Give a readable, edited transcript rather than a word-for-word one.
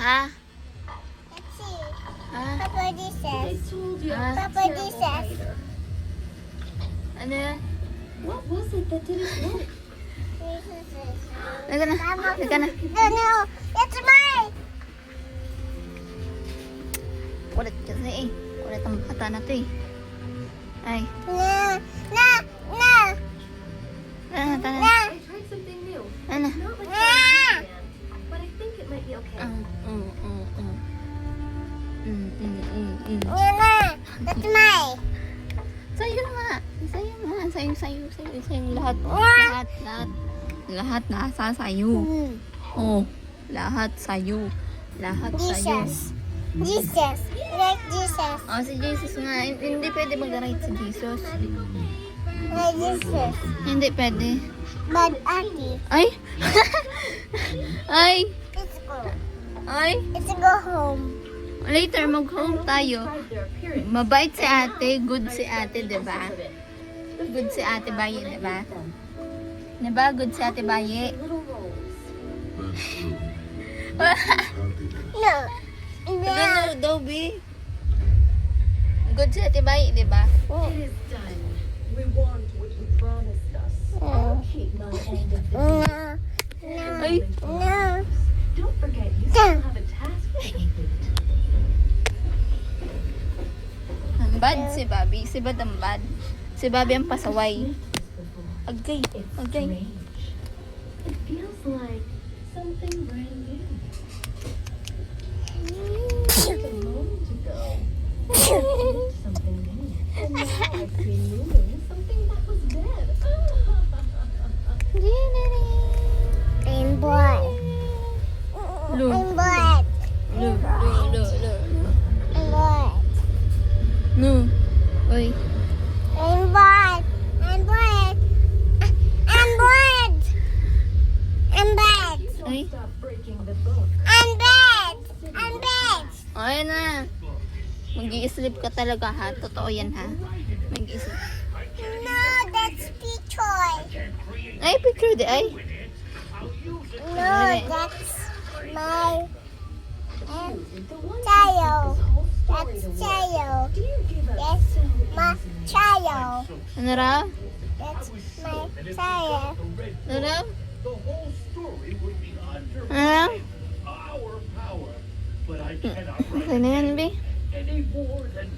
Ha? Let's see. Ha? Papa, this says. Ha? Papa, this says. Ano yan? What was it that didn't work? Halika na. Halika na. No, it's mine. Kulit kasi eh. Kulit ang bata na to eh. Ay. No, no, no, Tara na, tara na. no, I tried something new. Ano? Not like no. that, but I think it might be okay. No, that's mine. Sa'yo nga. Sa'yo nga. Sa'yo. Lahat. Lahat nasa sa'yo. Oh. Lahat sa'yo. Lahat sa'yo. Jesus. Like Jesus. Oh, si Jesus nga. Hindi pwede mag-right si Jesus. Like Jesus. Hindi pwede. But Auntie, Ay! Ay! let's go. Ay! Let's go home. Later, mag-home tayo. Describe their appearance. Mabait si ate. Good si ate, diba? Good si ate Baye, diba? Diba? Good si ate Baye. Little rolls. No. Ano daw, B? Good si ate Baye, diba? It is done. We want what you promised us. I'll keep my end of the deal. No. Ay! No. Don't forget, you still have a task to complete. Ang bad si Bobby. Si Bad ang bad. Si Bobby ang pasaway. Agay. It's Agay. strange. It feels like something brand new. Just a moment ago, I looked something new. And now I see moving something that was dead. I'm bored. Lu. I'm bored. Lu. I'm bored. Nu. Uy. I'm bored. I'm bored. I'm bored. I'm bad. Ay. Stop breaking the book. I'm bad. I'm bad. Ay na. Mag-i-sleep ka talaga ha. Totoo yan ha. Mag-i-sleep. No, that's picture. Ay, picture di ay. No, that's my The one child. whole story That's to work. child. Do you give up That's so my easily? child. Ano raw? That's my child. Ano raw? The whole story would be under Ano raw? our power. But I cannot write Ano yan, B? any more than